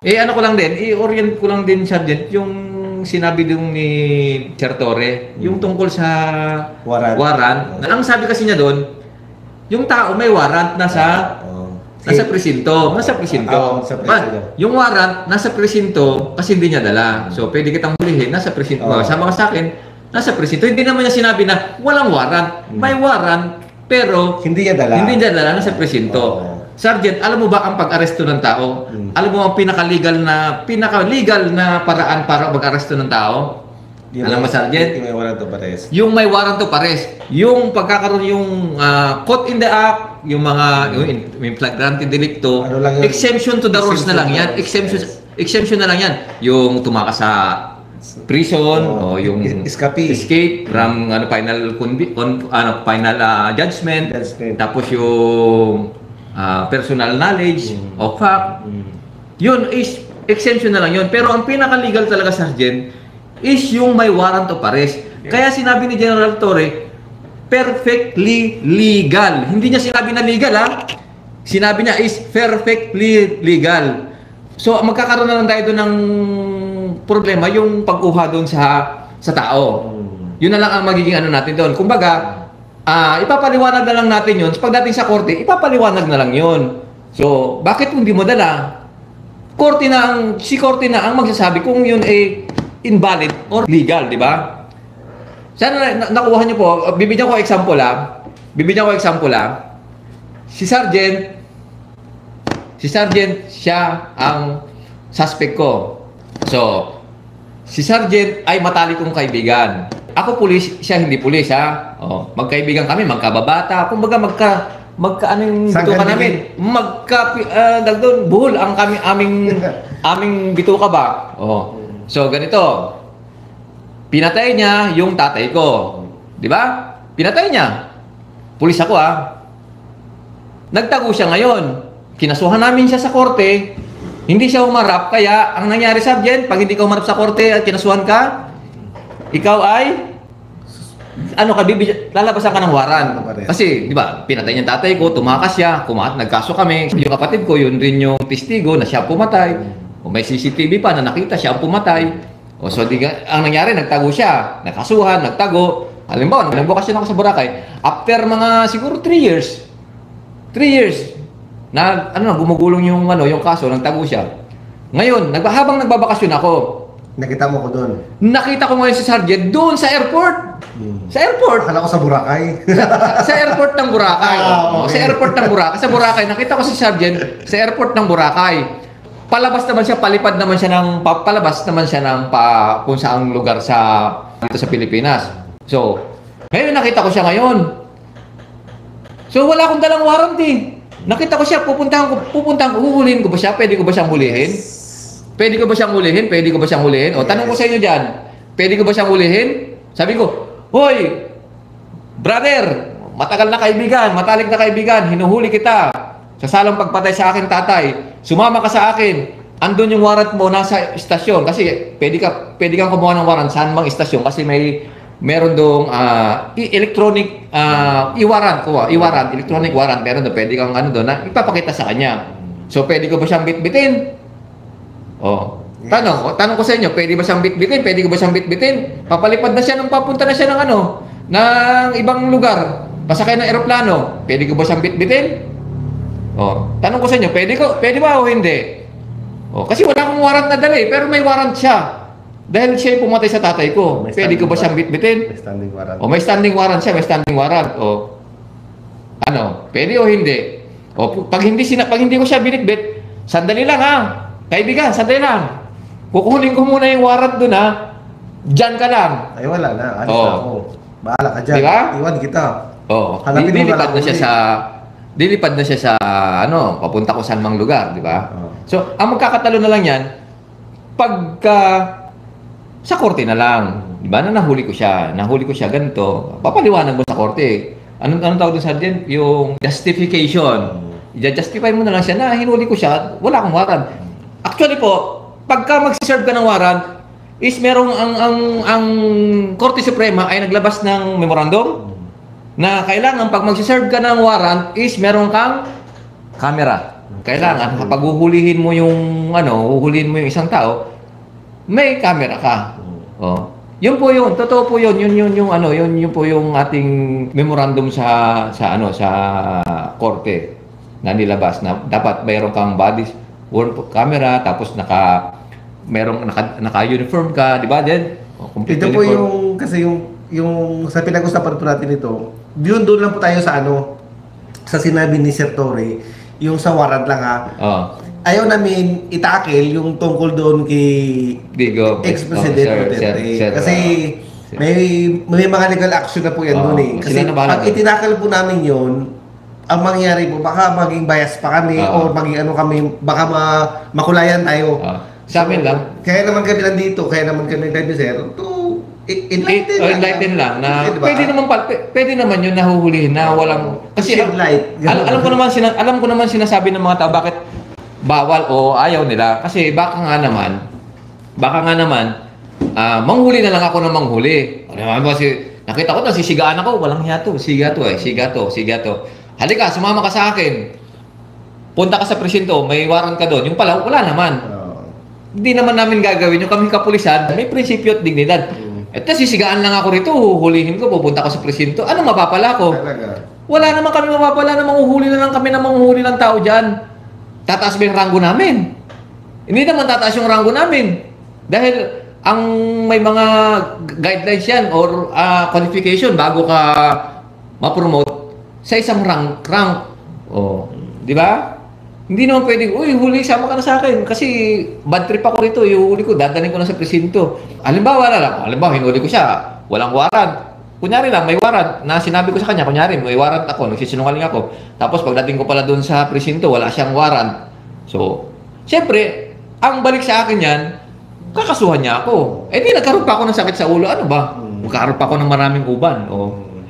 Ano ko lang din, i-orient ko lang din, Sergeant, yung sinabi din ni Sir Torre, yung tungkol sa warrant. Ang sabi kasi niya doon, yung tao may warrant nasa presinto. Nasa presinto. Yung warrant, nasa presinto kasi hindi niya dala. So, pwede kitang hulihin, nasa presinto. Sama ka sa akin, nasa presinto. Hindi naman niya sinabi na walang warrant. May warrant, pero hindi niya dala, nasa presinto. Sergeant, alam mo ba ang pag-aresto ng tao? Alam mo ang pinaka-legal na paraan para mag-aresto ng tao? Alam mo, Sergeant? Yung may warrant to pares. Yung may warrant to pares. Yung pagkakaroon yung caught in the act, yung mga yung flagrante delicto, exemption to the rules na lang yan. Exemption na lang yan. Yung tumakas sa prison o yung escape from final judgment. Tapos yung personal knowledge of fact. Yun is exemption na lang yun. Pero ang pinaka-legal talaga, Sergeant, is yung may warrant of arrest. Kaya sinabi ni General Torre, perfectly legal. Hindi niya sinabi na legal, ha? Sinabi niya is perfectly legal. So, magkakaroon na lang tayo doon ng problema, yung pagkuha doon sa tao. Yun na lang ang magiging ano natin doon. Kumbaga, ipapaliwanag na lang natin yun. Pagdating sa korte, ipapaliwanag na lang yun. So, bakit hindi mo dala? Si korte na ang magsasabi kung yun ay invalid or legal, di ba? Sana nakuha niyo po. Bibigyan ko example, Si Sergeant, siya ang suspect ko. So, si Sergeant ay matalik kong kaibigan. Ako pulis, siya hindi pulis, ha? Magkaibigan kami, magkababata. Kumbaga anong bituka namin? Buhol ang aming bituka ba? So, ganito. Pinatay niya yung tatay ko. Di ba? Pinatay niya. Pulis ako, ha? Nagtago siya ngayon. Kinasuhan namin siya sa korte. Hindi siya humarap. Kaya, ang nangyari, Sergeant, pag hindi ka humarap sa korte at kinasuhan ka, ikaw ay lalabasan ka ng waran. Kasi, di ba, pinatay niya tatay ko, tumakas siya, nagkaso kami. Yung kapatid ko, yun rin yung testigo na siya pumatay. O may CCTV pa na nakita siya ang pumatay. So, ang nangyari, nagtago siya. Nakasuhan, nagtago. Halimbawa, nagbukas siya ako sa Boracay. After mga siguro 3 years, na gumugulong yung kaso, nagtago siya. Ngayon, habang nagbabakasyon ako, nakita mo ko doon? Nakita ko ngayon si Sergeant doon sa airport. Sa airport. Akala ko sa Boracay. sa airport ng Boracay. Okay. Sa airport ng Boracay. Sa Boracay, nakita ko si Sergeant sa airport ng Boracay. Palabas naman siya ng kung saang lugar dito sa Pilipinas. So, ngayon nakita ko siya ngayon. So, wala akong dalang warrant eh. Nakita ko siya, pupuntahan ko, huhulihin ko ba siya? Pwede ko ba siyang hulihin? Pwede ko ba siyang hulihin? O, tanong ko sa inyo dyan, pwede ko ba siyang hulihin? Sabi ko, hoy, brother, matagal na kaibigan, matalik na kaibigan, hinuhuli kita. Sa salang pagpatay sa akin tatay, sumama ka sa akin. Andun yung warrant mo, nasa istasyon. Kasi pwede kang kumuha ng warrant saan mang istasyon kasi meron dong electronic electronic warrant, meron doon, pwede kang doon na ipapakita sa kanya. So, pwede ko ba siyang bitbitin? Tanong ko sa inyo, pwede ba siyang bitbitin? Papalipad na siya papunta na siya ng ibang lugar. Pasakay ng eroplano, pwede ko ba siyang bitbitin? Tanong ko sa inyo, pwede ba o hindi? Kasi wala akong warrant na dala pero may warrant siya. Dahil siya yung pumatay sa tatay ko. Pwede ko ba siyang bitbitin? May standing warrant. May standing warrant siya, may standing warrant. Pwede o hindi? Pag hindi ko siya binitbit, sandali lang ha. Kaibigan, sandali lang. Kukunin ko muna yung warrant doon ha. Diyan ka lang. Ay wala na, alis na ako. Bahala ka dyan. Diba? Iwan kita. Dilipad na siya sa papunta ko saan mang lugar, di ba? So, ang magkakatalo na lang yan, pagka sa korte na lang. Di ba? Nahuli ko siya, ganito. Papaliwanag mo sa korte. Anong tawag doon, Sergeant? Yung justification. I-justify mo na lang siya na hinuli ko siya, wala akong warrant. Actually po, pagka mag-serve ka ng warrant, is merong ang Korte Suprema ay naglabas ng memorandum na kailangan pag mag-serve ka ng warrant is meron kang camera. Kailangan, kapag huhulihin mo yung, huhulihin mo yung isang tao, may camera ka. Oh. Yun po yun, totoo po yun. Yun po yung ating memorandum sa korte na nilabas na dapat mayroon kang body worn camera, tapos naka-uniform ka, di ba? Then, Ito po yung, kasi yung sa pinag-usapan po natin ito, doon lang po tayo sa sa sinabi ni Sir Torre, yung sa warrant lang ha. Ayaw namin itakil yung tungkol doon kay Digo, ex-president Duterte. Kasi may mga legal action na po yan doon eh. Kasi pag itinakil po namin yun, ang mangyayari po, baka maging bias pa kami o maging baka makulayan tayo. Sa amin lang. Kaya naman kami nandito, kaya naman kami nandito, sir, to enlighten lang na diba? pwede naman yun nahuhulihin na walang kasi alam ko naman sinasabi ng mga tao bakit bawal o ayaw nila kasi baka nga naman manghuli na lang ako ng manghuli. Nakita ko na sisigaan ako, walang hiya to, siga to. Halika, sumama ka sa akin. Punta ka sa presinto, may warrant ka doon. Yung pala, wala naman. Hindi naman namin gagawin yung kami kapulisan, may prinsipyo at dignidad. At sisigaan lang ako rito, huhulihin ko, pupunta ko sa presinto. Ano mapapala ko? Wala naman kami mapapala na manguhuli na lang kami na manguhuli ng tao dyan. Tataas ba yung ranggo namin? Hindi naman tataas yung ranggo namin. Dahil ang may mga guidelines yan or qualification bago ka ma-promote sa isang rank. Di ba? Hindi naman pwedeng, uy, huli, sama ka na sa akin. Kasi bad trip ako rito, ihuli ko, dadaling ko na sa presinto. Halimbawa, hinuli ko siya, walang warrant. Kunyari lang, may warrant na sinabi ko sa kanya, kunyari, may warrant ako, nagsisinungaling ako. Tapos pagdating ko pala doon sa presinto, wala siyang warrant. So, siyempre, ang balik sa akin yan, kakasuhan niya ako. Di nagkaroon pa ako ng sakit sa ulo. Ano ba? Nagkaroon pa ako ng maraming uban.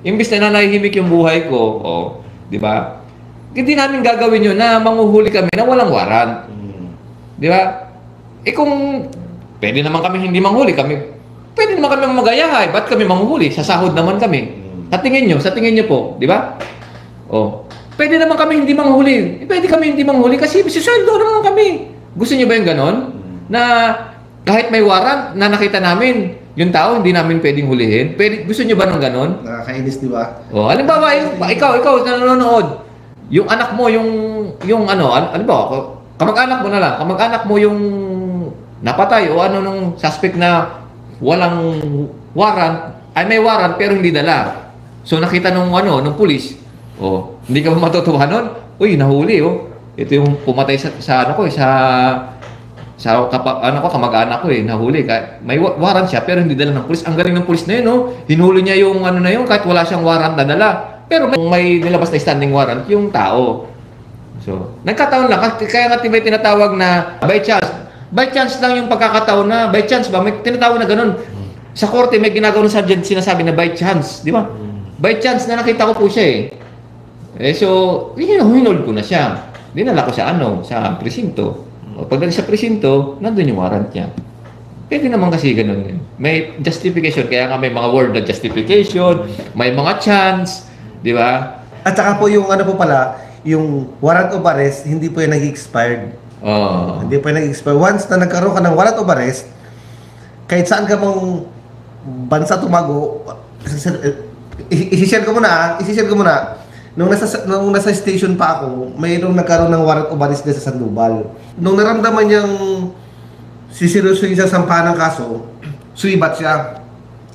Imbis na nahihimik yung buhay ko, di ba? Hindi namin gagawin yun na manguhuli kami na walang warrant. Di ba? Kung pwede naman kami hindi manghuli, pwede naman kami magayahay. Ba't kami manghuli? Sa sahod naman kami. Sa tingin nyo po, di ba? Pwede naman kami hindi manghuli. Pwede kami hindi manghuli kasi susweldo naman kami. Gusto nyo ba yung ganon? Na kahit may warrant na nakita namin, yung tao hindi namin pwedeng hulihin. Gusto nyo ba ng ganon? Nakakainis, di ba? Halimbawa, ikaw na nanonood. Yung anak mo, kamag-anak mo na lang, kamag-anak mo yung napatay o nung suspect na walang warrant, ay may warrant pero hindi dala. So nakita nung pulis, hindi ka ba matutuwa nun? Uy, nahuli, Ito yung pumatay sa kamag-anak ko nahuli. May warrant siya pero hindi dala ng pulis. Ang galing ng pulis na yun, hinuli niya yung na yun kahit wala siyang warrant na dala. Pero may nilabas na standing warrant yung tao. So, nagkataon lang. Kaya nga may tinatawag na by chance. By chance lang yung pagkakataon na by chance ba? May tinatawag na ganun. Sa korte, may ginagawa ng sergeant sinasabi na by chance. Di ba? By chance na nakita ko po siya so, hinol ko na siya. Dinala ko sa presinto. Pagdating sa presinto, nandun yung warrant niya. Pwede naman kasi ganun. May justification. Kaya nga may mga word na justification, may mga chance. Di ba? At saka po yung yung warrant of arrest, hindi po yan nag-expired. Hindi po yan nag-expired. Once na nagkaroon ka ng warrant of arrest, kahit saan ka mong bansa tumago, isishare ko muna. Nung nasa station pa ako, mayroong nagkaroon ng warrant of arrest sa Sandoval. Nung naramdaman niyang siseryoso yung sasampahan ng kaso, suibat siya.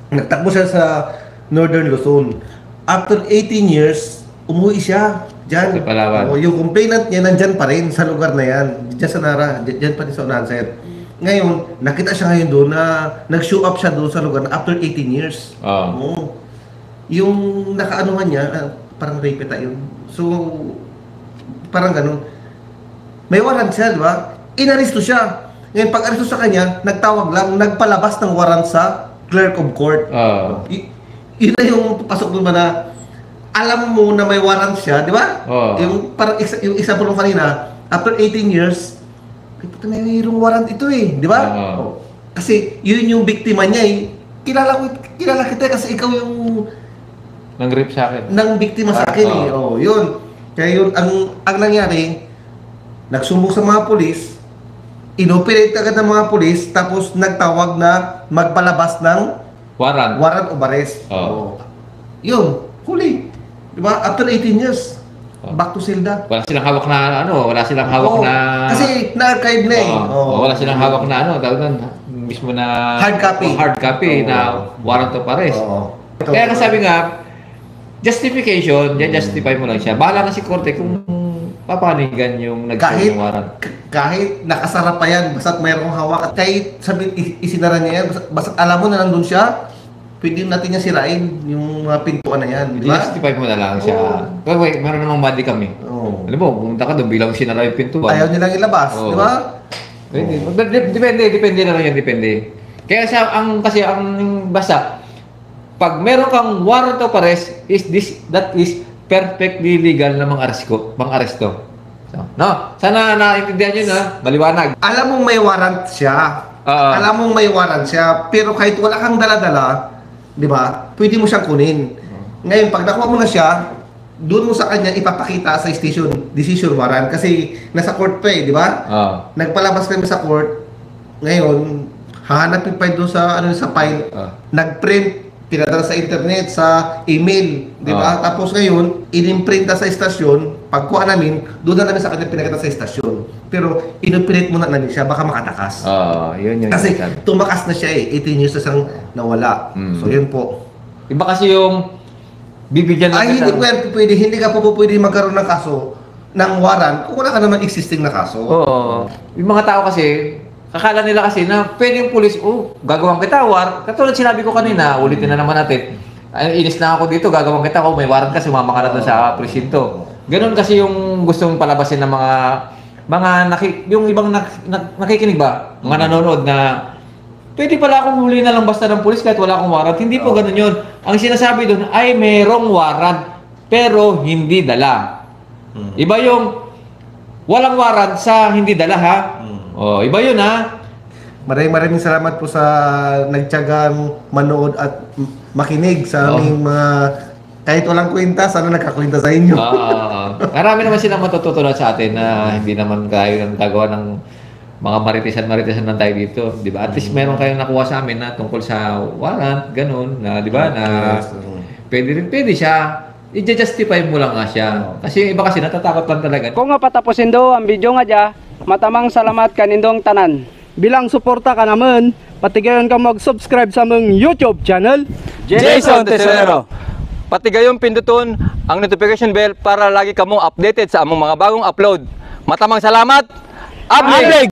Nagtakbo siya sa Northern Luzon. After 18 years, umuwi siya dyan. Yung complainant niya nandyan pa rin sa lugar na yan. Dyan sa Nara, dyan pa rin sa unahan, sir. Ngayon, nakita siya ngayon doon na nag-show up siya doon sa lugar na after 18 years. Yung nakaanuhan niya, parang rape yun. So, parang ganun. May warrant siya, di ba? Inaresto siya. Ngayon, pag-aresto sa kanya, nagtawag lang, nagpalabas ng warrant sa clerk of court. Yun na yung pasok doon ba na alam mo na may warrant siya, di ba? Yung example mo kanina, after 18 years, may mayroong warrant ito di ba? Kasi yun yung biktima niya kilala kita kasi ikaw yung nang-rape sa akin. Nang biktima sa akin yun. Kaya yun, ang nangyari, nagsumbong sa mga pulis, inoperate agad ng mga pulis, tapos nagtawag na magpalabas ng Warrant. of arrest. Oo. Yun, huli. Diba? After 18 years, back to Silda. Wala silang hawak na wala silang hawak Oo, na kasi na-archive na eh. Oo. wala silang hawak na tawag doon, mismo na Hard copy. hard copy na warrant of arrest. Oo. Kaya nga sabi nga, justification, justify mo lang siya. Bahala na si korte kung papanigan yung nag-send ng warrant. Kahit nakasara pa yan, basta't mayroong hawak, at kahit sabi, isinara niya yan, basta't alam mo na nandun siya, pwede natin niya sirain yung mga pintuan na yan, di ba? Justify mo na lang siya. Oo. Pero wait, meron namang body kami. Oo. Alam mo, pumunta ka doon, bilang sinara yung pintuan. Ayaw nilang ilabas, Oo. di ba? Depende na lang yan, depende. Kaya kasi ang basta, pag meron kang warrant of arrest, that is perfectly legal na mang-aresto. So, no, sana naintindihan nyo na, maliwanag. Alam mong may warrant siya. Alam mong may warrant siya, pero kahit wala kang dala-dala, di ba, pwede mo siyang kunin. Ngayon, pag nakuha mo na siya, doon mo sa kanya ipapakita sa station, decision warrant. Kasi nasa court pa eh, di ba? Nagpalabas kami sa court. Ngayon, hahanapin pa doon sa, sa file. Nag-print, pinadala sa internet, sa email, di ba? Tapos ngayon, in-imprint na sa estasyon, pagkuha namin, doon na namin sa kanya pinakita sa estasyon. Pero, in-operate muna namin siya, baka makatakas. Yun. Kasi tumakas na siya eh, 18 years na siyang nawala. So yun po. Iba kasi yung bibigyan lang Ay, hindi pwede, hindi ka po pwede magkaroon ng kaso ng warrant kung wala ka naman existing na kaso. Oo. Yung mga tao kasi, akala nila kasi na pwede yung pulis, gagawin kita, katulad sinabi ko kanina, ulitin na naman natin. Ay, inis na ako dito, gagawin kita, may warrant ka, sumama ka na doon sa presinto. Ganon kasi yung gustong palabasin ng yung ibang nakikinig ba? Mga nanonood na pwede pala akong huli na lang basta ng pulis kahit wala akong warrant. Hindi po ganun yun. Ang sinasabi doon ay merong warrant pero hindi dala. Iba yung walang warrant sa hindi dala ha. Iba yun ha. Maraming salamat po sa nagtiyagang manood at makinig sa aming mga kahit walang kwenta, sana nagkakwenta sa inyo. Marami naman silang matututunan sa atin na hindi naman kayo ng gagawa ng mga maritisan lang tayo dito, di ba? At least meron kayong nakuha sa amin na tungkol sa warrant, ganun, na di ba, na pwede siya, i-justify mo lang nga siya. Kasi yung iba kasi natatakot lang talaga. Kung nga patapusin do ang video nga dya, matamang salamat kanindong tanan. Bilang suporta ka naman, patigayon ka mag-subscribe sa mong YouTube channel, Jason Tesorero. Pati gayon pinduton ang notification bell para lagi kamo updated sa among mga bagong upload. Matamang salamat. Ablig!